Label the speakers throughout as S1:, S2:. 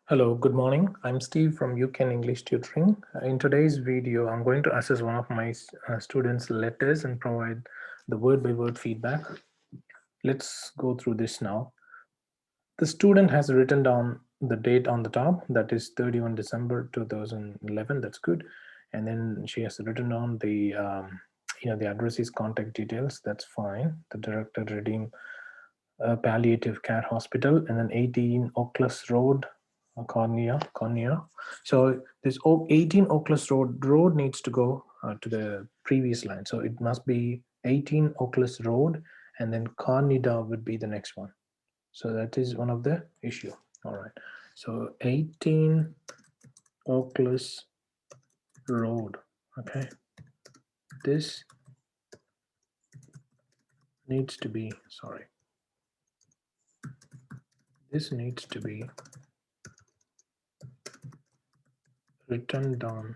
S1: Hello, good morning. I'm Steve from UCAN English Tutoring. In today's video, I'm going to assess one of my students' letters and provide the word-by-word feedback. Let's go through this now. The student has written down the date on the top, that is 31 December 2011. That's good. And then she has written down the address is contact details. That's fine. The director redeem palliative care hospital, and then 18 Oakland Road, Cornea. So this 18 Oakland Road needs to go to the previous line. So it must be 18 Oakland Road, and then Cornida would be the next one. So that is one of the issue. All right. So 18 Oakland Road. Okay. This needs to be, sorry. This needs to be written down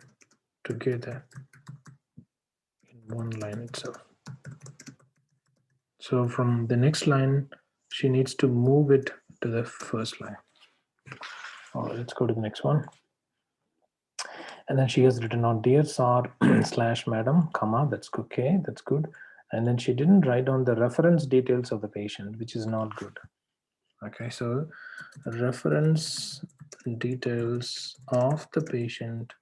S1: together in one line itself. So from the next line, she needs to move it to the first line. All right, let's go to the next one. And then she has written on dear sir / madam, comma, that's okay, that's good. And then she didn't write down the reference details of the patient, which is not good. Okay, so reference details of the patient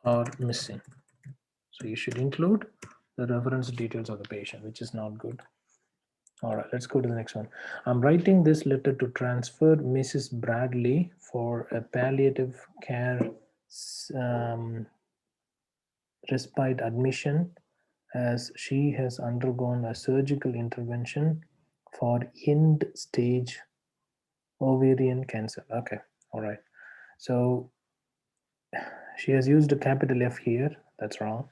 S1: are missing. So you should include the reference details of the patient, which is not good. All right, let's go to the next one. I'm writing this letter to transfer Mrs. Bradley for a palliative care respite admission, as she has undergone a surgical intervention for end stage ovarian cancer. Okay, all right. So she has used a capital F here. That's wrong.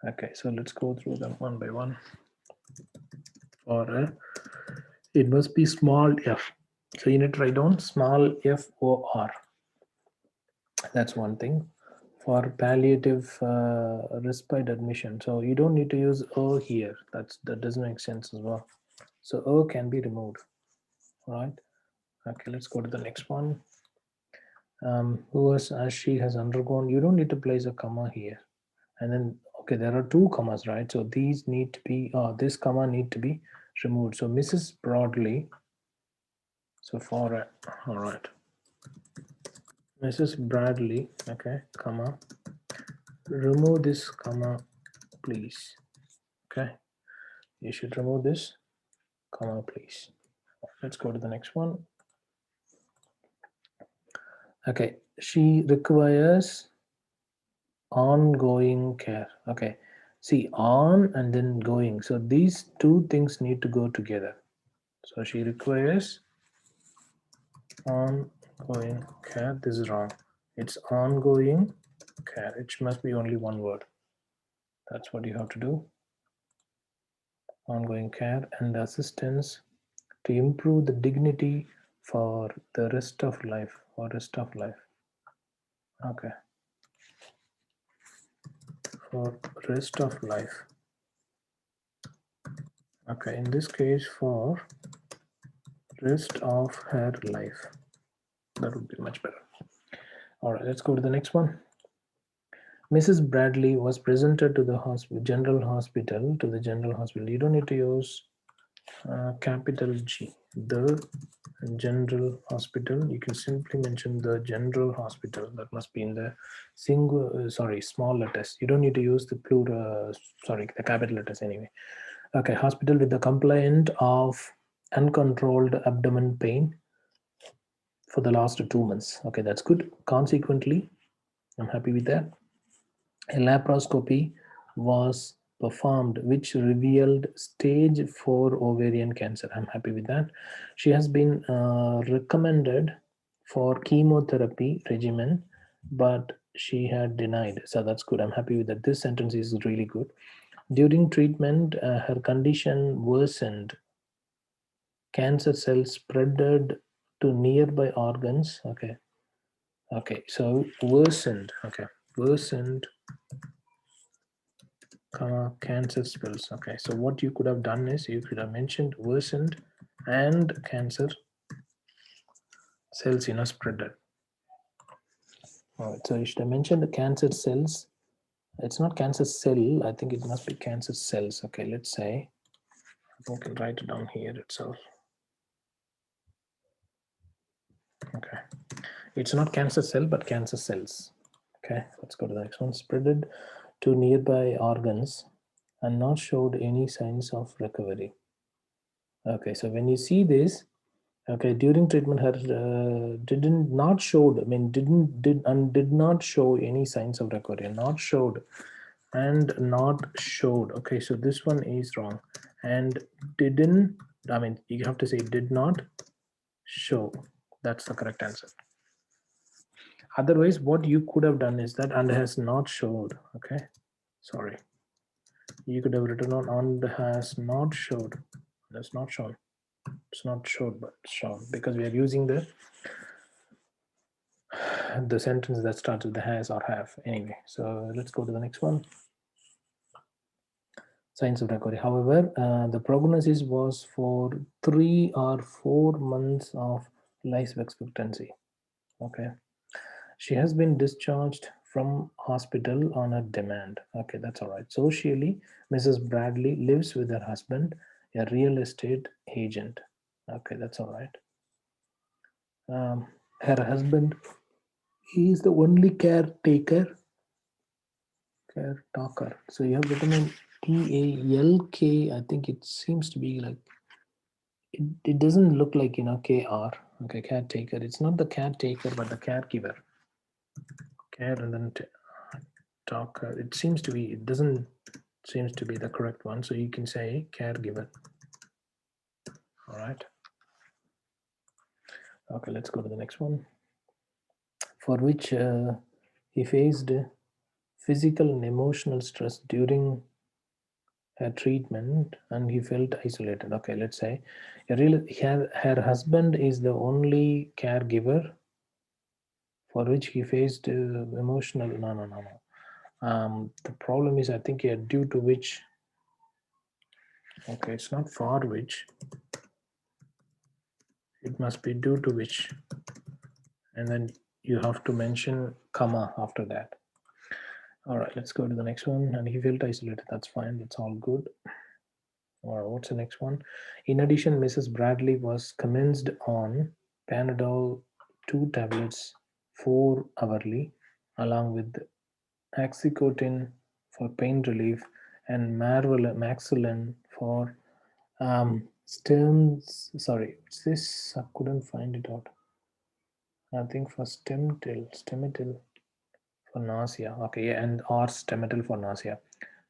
S1: Okay, so let's go through them one by one. Or it must be small f. So you need to write down small FOR. That's one thing. For palliative respite admission, so you don't need to use O here. That doesn't make sense as well. So O can be removed. All right. Okay, let's go to the next one. Who was as she has undergone. You don't need to place a comma here. And then okay, there are two commas, right? So these need to be this comma need to be removed. So Mrs. Broadley. So for all right. Mrs. Bradley, okay, comma, remove this comma, please. Okay, you should remove this comma, please. Let's go to the next one. Okay, she requires ongoing care. Okay, see, on and then going. So these two things need to go together. So she requires ongoing care. This is wrong. It's ongoing care. It must be only one word. That's what you have to do. Ongoing care and assistance to improve the dignity for the rest of life or rest of life. Okay, for rest of life. Okay, in this case for rest of her life. That would be much better. All right, let's go to the next one. Mrs. Bradley was presented to the general hospital. You don't need to use capital G. The general hospital. You can simply mention the general hospital. That must be in the small letters. You don't need to use the plural. The capital letters anyway. Okay, hospital with the complaint of uncontrolled abdomen pain for the last 2 months. Okay, that's good. Consequently, I'm happy with that. A laparoscopy was performed which revealed stage 4 ovarian cancer. I'm happy with that. She has been recommended for chemotherapy regimen, but she had denied. So that's good. I'm happy with that. This sentence is really good. During treatment, her condition worsened. Cancer cells spreaded to nearby organs. Okay, so worsened. Okay, worsened cancer cells. Okay, so what you could have done is you could have mentioned worsened and cancer cells, spreaded. All right, so you should have mentioned the cancer cells. It's not cancer cell. I think it must be cancer cells. Okay, let's say. I think I can write it down here itself. Okay, it's not cancer cell, but cancer cells. Okay, let's go to the next one. Spreaded to nearby organs and not showed any signs of recovery. Okay, so when you see this, okay, during treatment, her did not show any signs of recovery. Not showed and not showed. Okay, so this one is wrong. And didn't. You have to say did not show. That's the correct answer. Otherwise, what you could have done is that and has not showed. Okay, sorry. You could have written on has not showed. That's not shown. It's not showed, but shown, because we are using the sentence that starts with the has or have. Anyway, so let's go to the next one. Signs of recovery. However, the prognosis was for 3 or 4 months of life expectancy. Okay, she has been discharged from hospital on her demand. Okay, that's all right. Socially, Mrs. Bradley lives with her husband, a real estate agent. Okay, that's all right. Her husband, he is the only caretaker. Caretaker. So you have written in TALK. I think it seems to be like it doesn't look like KR. Okay, caretaker. It's not the caretaker, but the caregiver. Care and then talker. It seems to be. It doesn't seems to be the correct one. So you can say caregiver. All right. Okay, let's go to the next one. For which he faced physical and emotional stress during her treatment and he felt isolated. Okay, let's say her husband is the only caregiver for which he faced emotional. No. The problem is, I think, due to which. Okay, it's not for which. It must be due to which, and then you have to mention comma after that. All right, let's go to the next one. And he felt isolated. That's fine. That's all good. All right, what's the next one? In addition, Mrs. Bradley was commenced on Panadol 2 tablets 4 hourly, along with Oxycontin for pain relief and Maxilin for Sorry, what's this? I couldn't find it out. I think for Stemitil for nausea. Okay, and or Stemitil for nausea,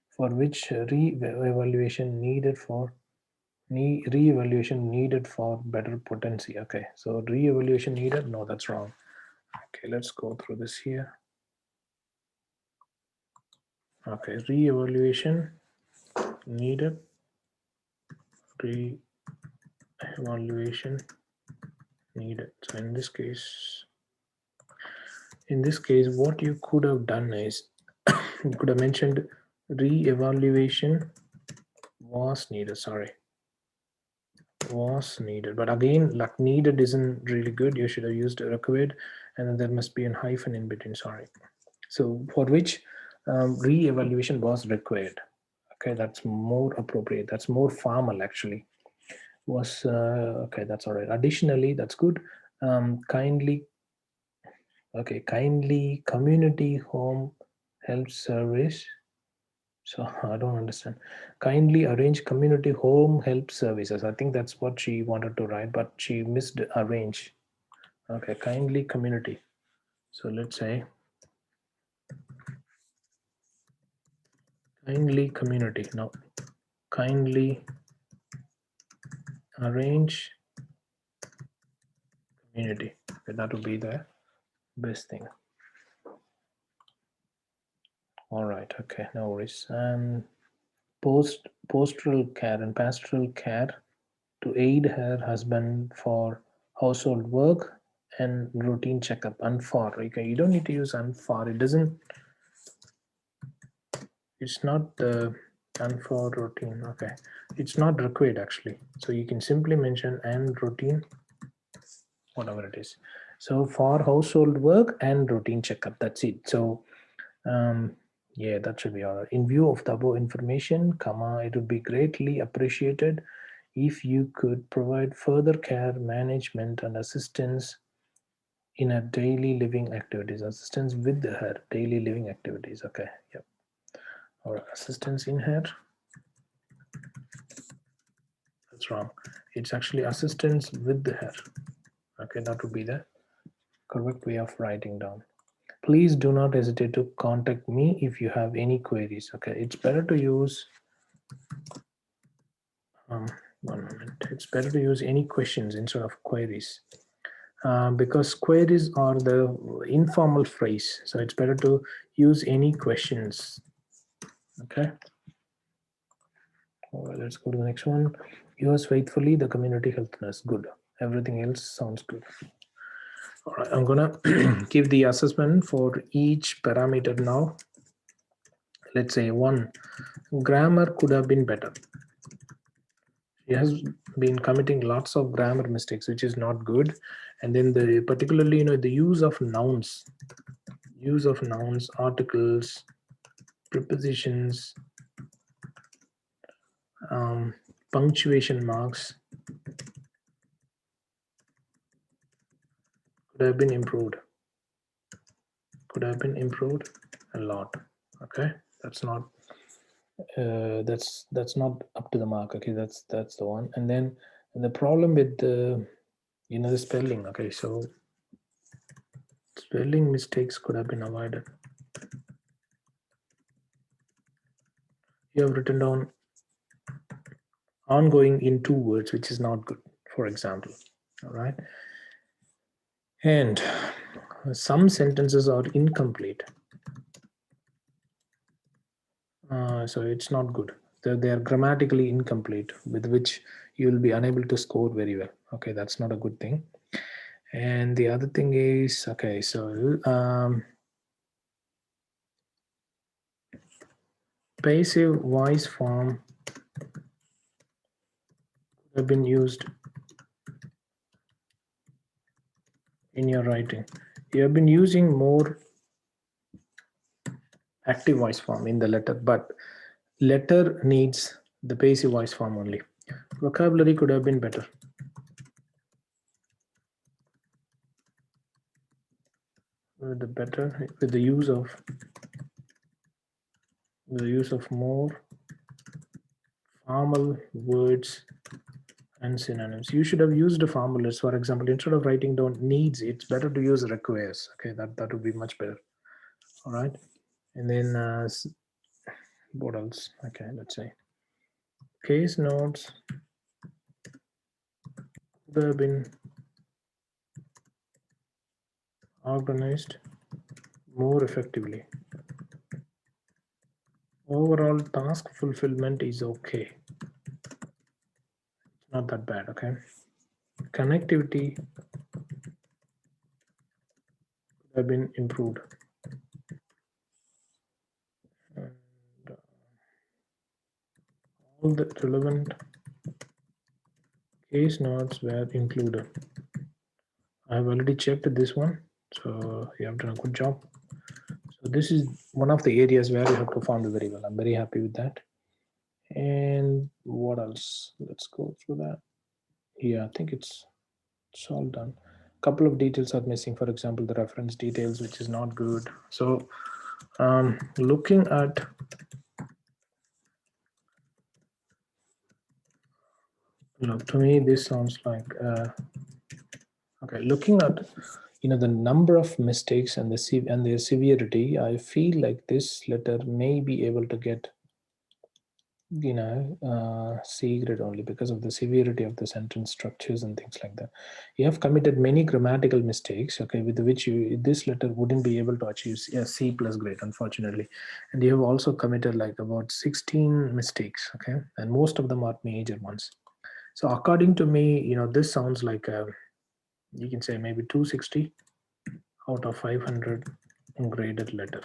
S1: for which re-evaluation needed for better potency. Okay, so re-evaluation needed. No, that's wrong. Okay, let's go through this here. Okay, re-evaluation needed. Re-evaluation needed. So in this case, what you could have done is you could have mentioned re-evaluation was needed. Sorry, was needed. But again, like needed isn't really good. You should have used required, and then there must be a hyphen in between. Sorry. So for which re-evaluation was required. Okay, that's more appropriate. That's more formal actually. Was okay. That's all right. Additionally, that's good. Kindly community home health service. So I don't understand. Kindly arrange community home help services. I think that's what she wanted to write, but she missed arrange. Okay, kindly community. So let's say kindly community. Now, kindly arrange community. Okay, that would be the best thing. All right. Okay, no worries. And pastoral care to aid her husband for household work and routine checkup. And for, okay, you don't need to use and for. It doesn't. It's not the and for routine. Okay, it's not required actually. So you can simply mention and routine, whatever it is. So for household work and routine checkup, that's it. So yeah, that should be all right. In view of the above information, comma, it would be greatly appreciated if you could provide further care, management, and assistance in her daily living activities. Assistance with her daily living activities. Okay, yep. Or assistance in her. That's wrong. It's actually assistance with her. Okay, that would be the correct way of writing down. Please do not hesitate to contact me if you have any queries. Okay, it's better to use one moment. It's better to use any questions instead of queries, because queries are the informal phrase. So it's better to use any questions. Okay. All right, let's go to the next one. Yours faithfully, the community health nurse. Good. Everything else sounds good. All right, I'm gonna give the assessment for each parameter now. Let's say 1, grammar could have been better. She has been committing lots of grammar mistakes, which is not good. And then the particularly, the use of nouns, articles, prepositions, punctuation marks could have been improved. Could have been improved a lot. Okay, that's not that's not up to the mark. Okay, that's the one. And then the problem with the the spelling. Okay, so spelling mistakes could have been avoided. You have written down ongoing in 2 words, which is not good, for example. All right, and some sentences are incomplete, so it's not good. They are grammatically incomplete, with which you will be unable to score very well. Okay, that's not a good thing. And the other thing is, okay, so passive voice form have been used in your writing. You have been using more active voice form in the letter, but letter needs the passive voice form only. Vocabulary could have been better. With the use of more formal words and synonyms. You should have used a formulas. For example, instead of writing down needs, it's better to use requires. Okay, that would be much better. All right, and then what else? Okay, let's say case notes could have been organized more effectively. Overall task fulfillment is okay. It's not that bad. Okay, connectivity could have been improved. And all the relevant case notes were included. I've already checked this one, so you have done a good job. So this is one of the areas where you have performed very well. I'm very happy with that. And what else? Let's go through that. Yeah, I think it's all done. A couple of details are missing. For example, the reference details, which is not good. So looking at to me this sounds like okay. Looking at the number of mistakes and their severity, I feel like this letter may be able to get C grade only because of the severity of the sentence structures and things like that. You have committed many grammatical mistakes, okay, with which this letter wouldn't be able to achieve a C plus grade, unfortunately. And you have also committed like about 16 mistakes, okay, and most of them are major ones. So according to me, this sounds like you can say maybe 260 out of 500 graded letter.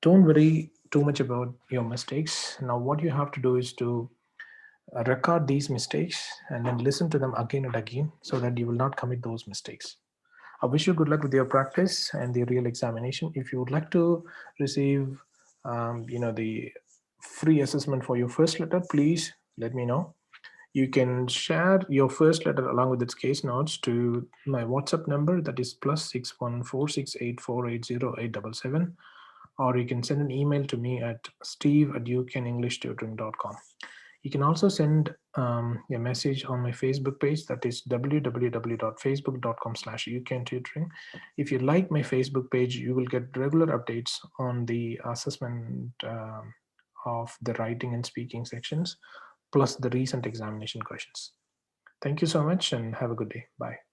S1: Don't worry too much about your mistakes. Now what you have to do is to record these mistakes and then listen to them again and again so that you will not commit those mistakes. I wish you good luck with your practice and the real examination. If you would like to receive, the free assessment for your first letter, please let me know. You can share your first letter along with its case notes to my WhatsApp number, that is +614684808877, or you can send an email to me at steve@ucaneenglishttutoring.com. You can also send a message on my Facebook page, that is www.facebook.com/ucantutoring. If you like my Facebook page, you will get regular updates on the assessment of the writing and speaking sections, plus the recent examination questions. Thank you so much and have a good day. Bye.